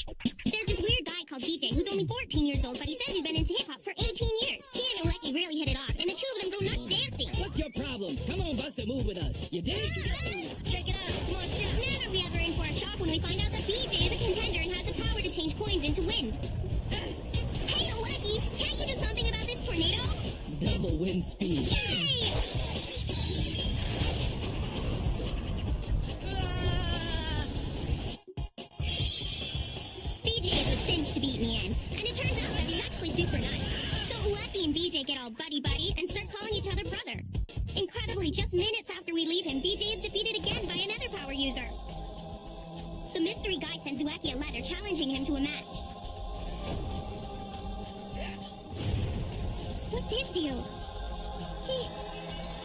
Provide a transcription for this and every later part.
There's this weird guy called BJ who's only 14 years old, but he says he's been into hip-hop for 18 years. He and Ueki really hit it off, and the two of them go nuts dancing. What's your problem? Come on, bust a move with us. You dig? Check it out. Come on, chef. Man, are we ever in for a shock when we find out that BJ is a contender and has the power to change coins into wind. Hey, Ueki, can't you do something about this tornado? Double wind speed. Yay! BJ is a cinch to beat in the end, and it turns out that he's actually super nice. So Ueki and BJ get all buddy-buddy and start calling each other brother. Incredibly, just minutes after we leave him, BJ is defeated again by another power user. The mystery guy sends Ueki a letter challenging him to a match. What's his deal?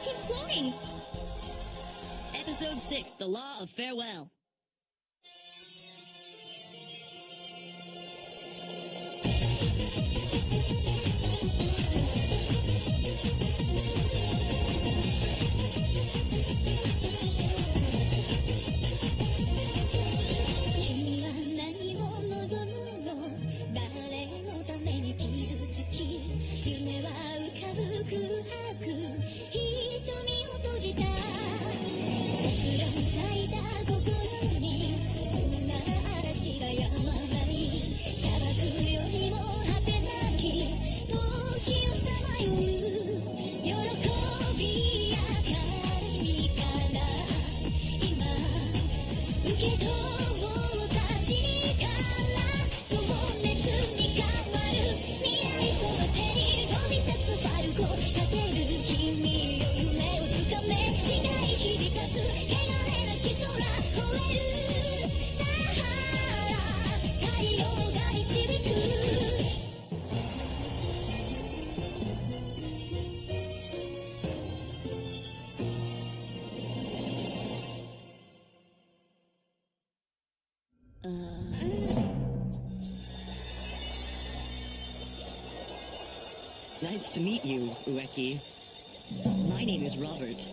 He's floating. Episode 6, The Law of Farewell. Nice to meet you, Ueki. My name is Robert.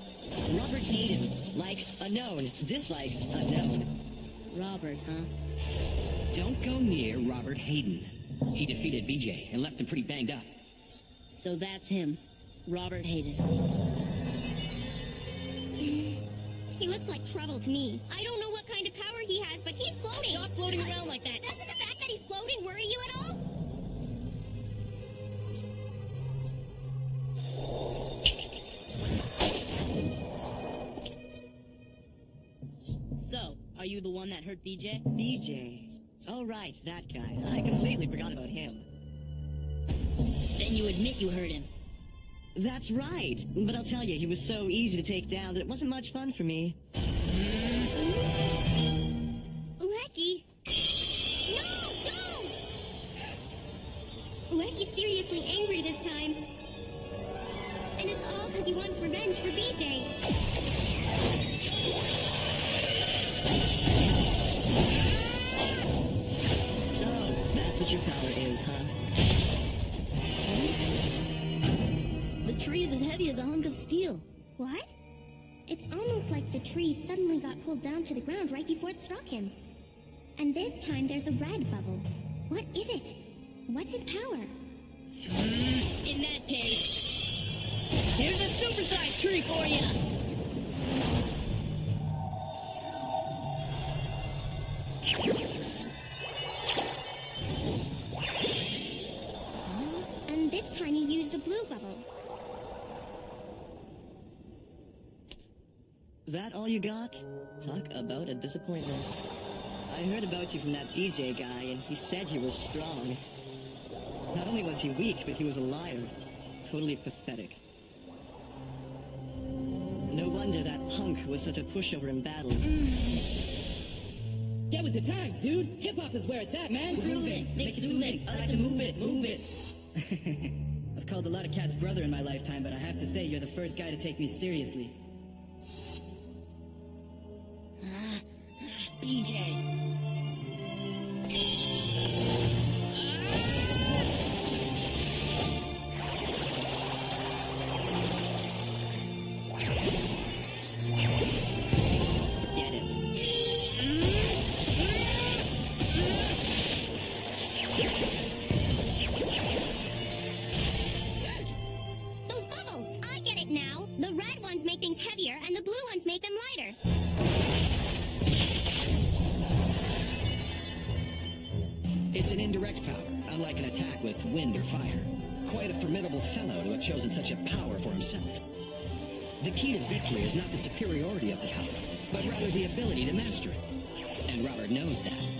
Robert Hayden. Likes unknown, dislikes unknown. Robert, huh? Don't go near Robert Hayden. He defeated BJ and left him pretty banged up. So that's him. Robert Hayden. He looks like trouble to me. I don't know what kind of power he has, but he's floating. Stop floating around like that. Doesn't the fact that he's floating worry you at all? So, are you the one that hurt BJ? BJ. Oh, right, that guy. I completely forgot about him. Then you admit you hurt him. That's right. But I'll tell you, he was so easy to take down that it wasn't much fun for me. Ueki. No, don't! Ueki's seriously angry this time. And it's all because he wants revenge for BJ. So, that's what your power is, huh? The tree is as heavy as a hunk of steel. What? It's almost like the tree suddenly got pulled down to the ground right before it struck him. And this time there's a red bubble. What is it? What's his power? In that case, here's a supersized tree for you. And this time he used a blue bubble. That all you got? Talk about a disappointment. I heard about you from that BJ guy, and he said you were strong. Not only was he weak, but he was a liar. Totally pathetic. No wonder that punk was such a pushover in battle. Get with the times, dude. Hip-hop is where it's at, man. Groove it. Make it soothing. I like to move it. Move it. I've called a lot of cats brother in my lifetime, but I have to say you're the first guy to take me seriously. BJ. Forget it. Those bubbles! I get it now. The red ones make things heavier, and the blue ones make them lighter. It's an indirect power, unlike an attack with wind or fire. Quite a formidable fellow to have chosen such a power for himself. The key to victory is not the superiority of the power, but rather the ability to master it. And Robert knows that.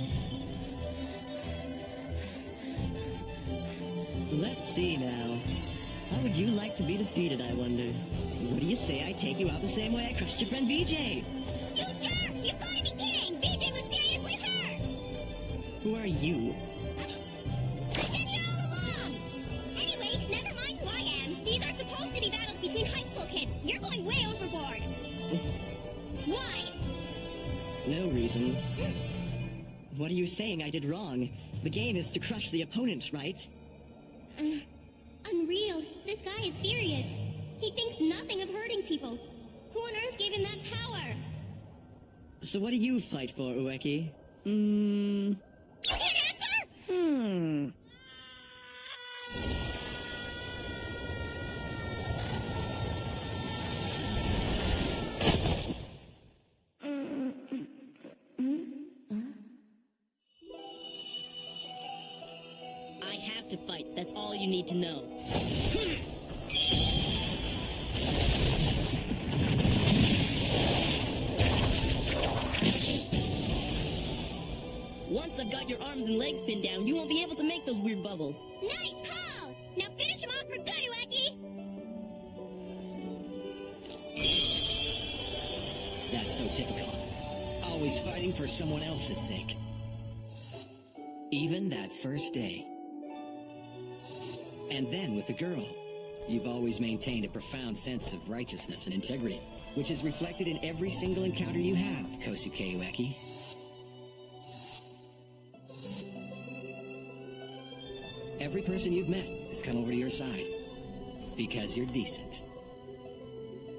Let's see now. How would you like to be defeated, I wonder? What do you say I take you out the same way I crushed your friend BJ? You jerk! You've got to be kidding! BJ was seriously hurt! Who are you? I've been here all along! Anyway, never mind who I am. These are supposed to be battles between high school kids. You're going way overboard. Why? No reason. What are you saying I did wrong? The game is to crush the opponent, right? Unreal. This guy is serious. He thinks nothing of hurting people. Who on earth gave him that power? So what do you fight for, Ueki? You can't answer? I have to fight. That's all you need to know. Once I've got your arms and legs pinned down, you won't be able to make those weird bubbles. Nice call! Now finish him off for good, Ueki! That's so typical. Always fighting for someone else's sake. Even that first day. And then with the girl. You've always maintained a profound sense of righteousness and integrity, which is reflected in every single encounter you have, Kosuke Ueki. Every person you've met has come over to your side. Because you're decent.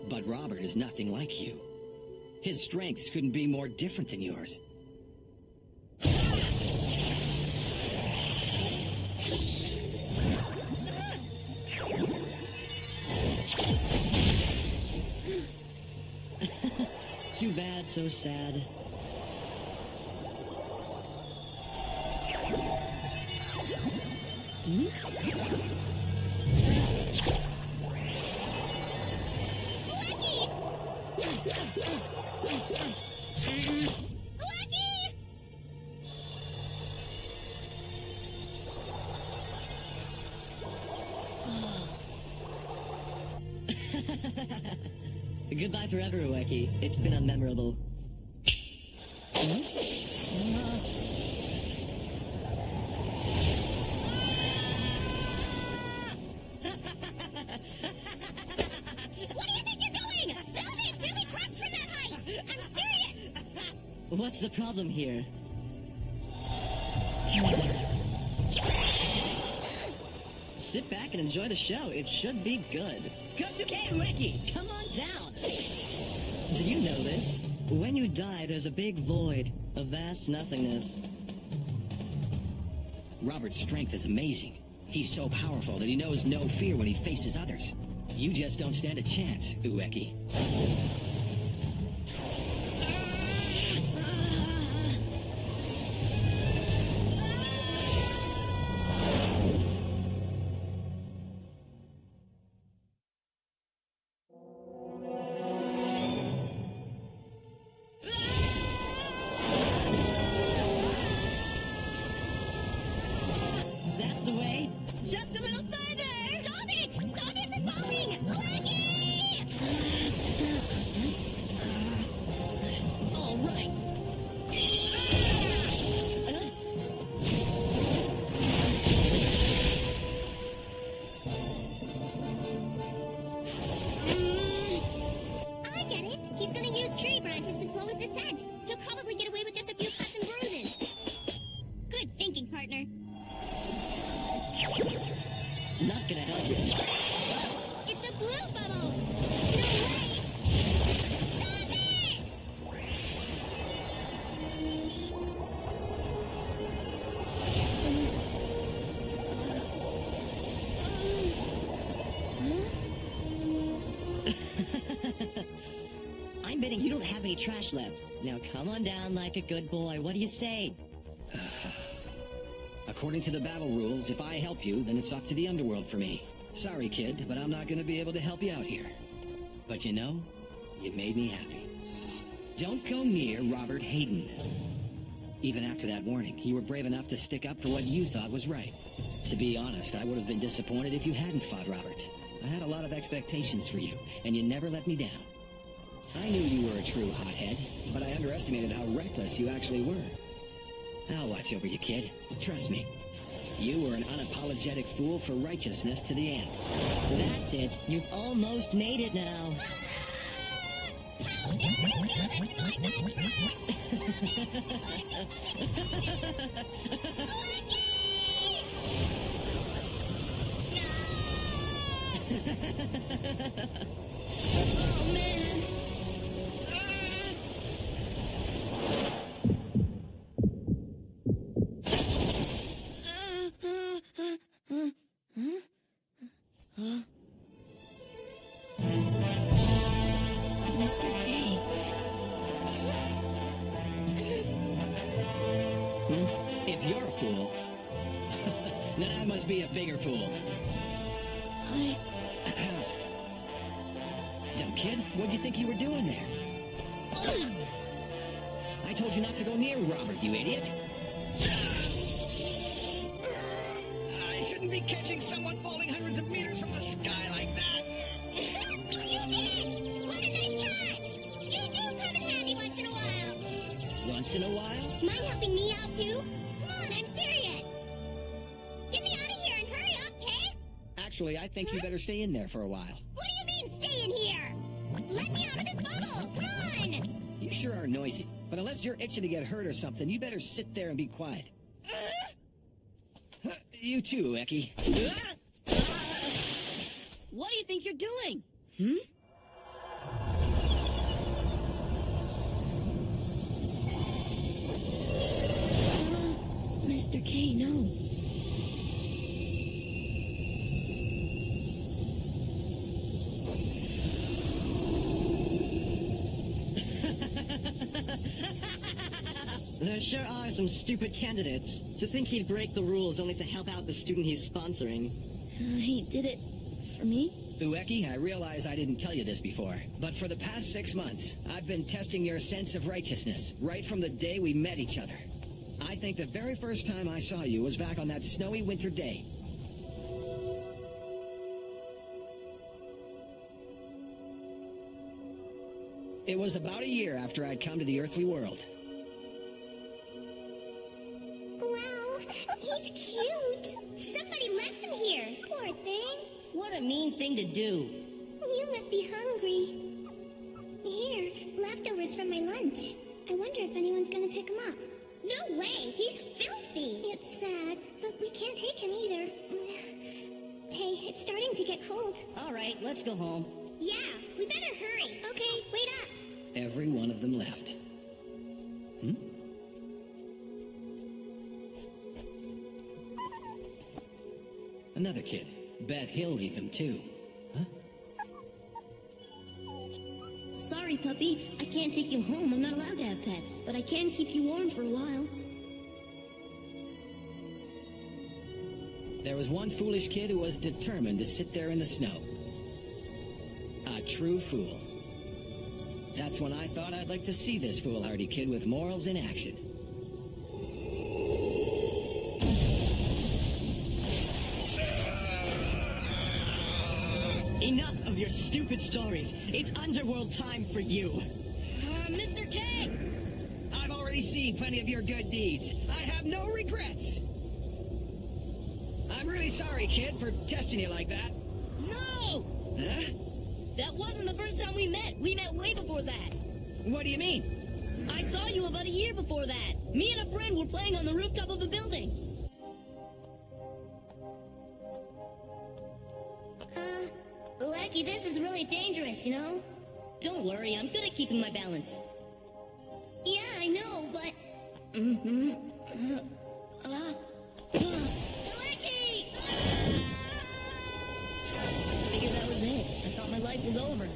But Robert is nothing like you. His strengths couldn't be more different than yours. Too bad, so sad. Goodbye forever, Ueki. It's been unmemorable. What do you think you're doing? Stop it! Really crushed from that height! I'm serious! What's the problem here? Sit back and enjoy the show. It should be good. Kosuke Ueki, come on down! Do you know this? When you die, there's a big void, a vast nothingness. Robert's strength is amazing. He's so powerful that he knows no fear when he faces others. You just don't stand a chance, Ueki. That's the way. Just a little further! Stop it! Stop it from falling! Ueki! All right. I get it. He's gonna use tree branches to slow his descent. He'll probably get away with just a few cuts and bruises. Good thinking, partner. Not gonna help you. It's a blue bubble! No way! Stop it! have any trash left. Now come on down like a good boy. What do you say? According to the battle rules, if I help you, then it's off to the underworld for me. Sorry, kid, but I'm not gonna be able to help you out here. But you know, you made me happy. Don't go near Robert Hayden. Even after that warning, you were brave enough to stick up for what you thought was right. To be honest, I would have been disappointed if you hadn't fought Robert. I had a lot of expectations for you, and you never let me down. I knew you were a true hothead, but I underestimated how reckless you actually were. I'll watch over you, kid. Trust me. You were an unapologetic fool for righteousness to the end. That's it. You've almost made it now. How dare you do this to my Oh, man. Mr. K. If you're a fool, then I must be a bigger fool. Dumb kid, what'd you think you were doing there? I told you not to go near Robert, you idiot. I shouldn't be catching someone falling hundreds of meters from the sky like that. You did! What a nice touch! You do come in handy once in a while. Once in a while? Mind helping me out too? Come on, I'm serious. Get me out of here and hurry up, okay? Actually, I think you better stay in there for a while. What do you mean, stay in here? Let me out of this bubble! Come on! You sure are noisy, but unless you're itching to get hurt or something, you better sit there and be quiet. You too, Ueki. What do you think you're doing? Mr. K, no. There sure are some stupid candidates. To think he'd break the rules only to help out the student he's sponsoring. He did it for me? Ueki, I realize I didn't tell you this before, but for the past 6 months, I've been testing your sense of righteousness, right from the day we met each other. I think the very first time I saw you was back on that snowy winter day. It was about a year after I'd come to the earthly world. Wow, he's cute. Somebody left him here. Poor thing. What a mean thing to do. You must be hungry. Here, leftovers from my lunch. I wonder if anyone's gonna pick him up. No way, he's filthy. It's sad, but we can't take him either. Hey, it's starting to get cold. All right, let's go home. Yeah, we better hurry. Okay, wait up. Every one of them left. Another kid. Bet he'll leave him too. Sorry, puppy. I can't take you home. I'm not allowed to have pets, but I can keep you warm for a while. There was one foolish kid who was determined to sit there in the snow. A true fool. That's when I thought I'd like to see this foolhardy kid with morals in action. Enough of your stupid stories. It's underworld time for you. Mr. K! I've already seen plenty of your good deeds. I have no regrets. I'm really sorry, kid, for testing you like that. No! Huh? That wasn't the first time we met. We met way before that. What do you mean? I saw you about a year before that. Me and a friend were playing on the rooftop of a building. Ueki, this is really dangerous, you know? Don't worry, I'm good at keeping my balance. Yeah, I know, but... Ueki! Figured that was it. I thought my life was over.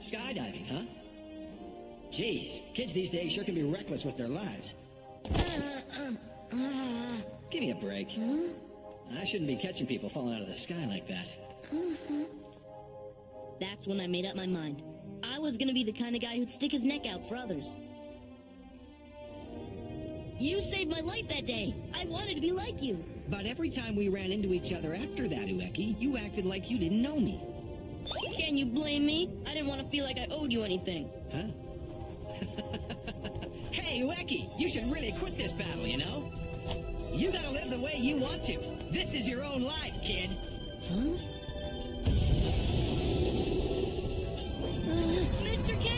Skydiving, huh? Jeez, kids these days sure can be reckless with their lives. Give me a break. I shouldn't be catching people falling out of the sky like that. That's when I made up my mind. I was gonna be the kind of guy who'd stick his neck out for others. You saved my life that day. I wanted to be like you. But every time we ran into each other after that, Ueki, you acted like you didn't know me. Can you blame me? I didn't want to feel like I owed you anything. Huh? Hey, Ueki, you should really quit this battle, you know? You gotta live the way you want to. This is your own life, kid. Huh? Mr. K!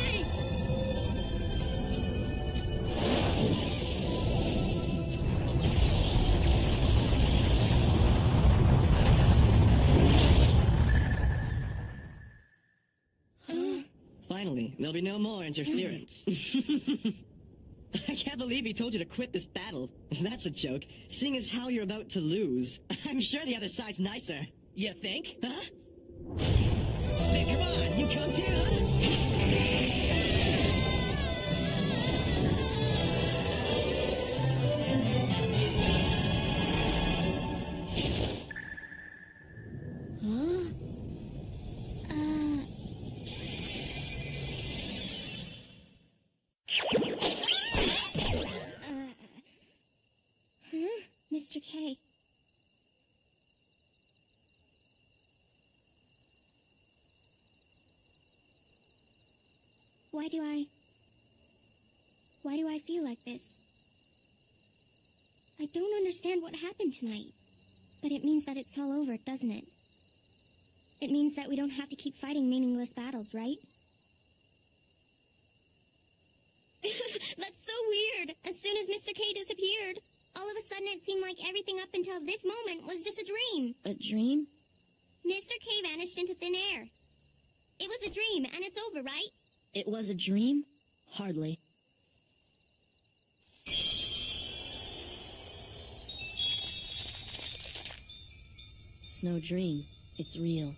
Finally, there'll be no more interference. I can't believe he told you to quit this battle. That's a joke, seeing as how you're about to lose. I'm sure the other side's nicer. You think? Huh? Then come on, you come too, huh? Mr. K. Why do I feel like this? I don't understand what happened tonight. But it means that it's all over, doesn't it? It means that we don't have to keep fighting meaningless battles, right? That's so weird. As soon as Mr. K disappeared, all of a sudden it seemed like everything up until this moment was just a dream. A dream? Mr. K vanished into thin air. It was a dream, and it's over, right? It was a dream? Hardly. It's no dream. It's real.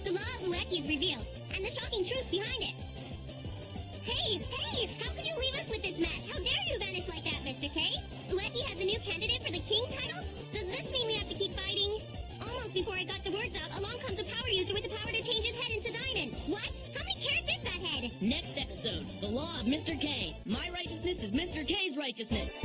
The law of Ueki is revealed, and the shocking truth behind it. Hey! How could you leave us with this mess? How dare you vanish like that, Mr. K? Ueki has a new candidate for the king title? Does this mean we have to keep fighting? Almost before I got the words out, along comes a power user with the power to change his head into diamonds. What? How many carats is that head? Next episode, the law of Mr. K. My righteousness is Mr. K's righteousness.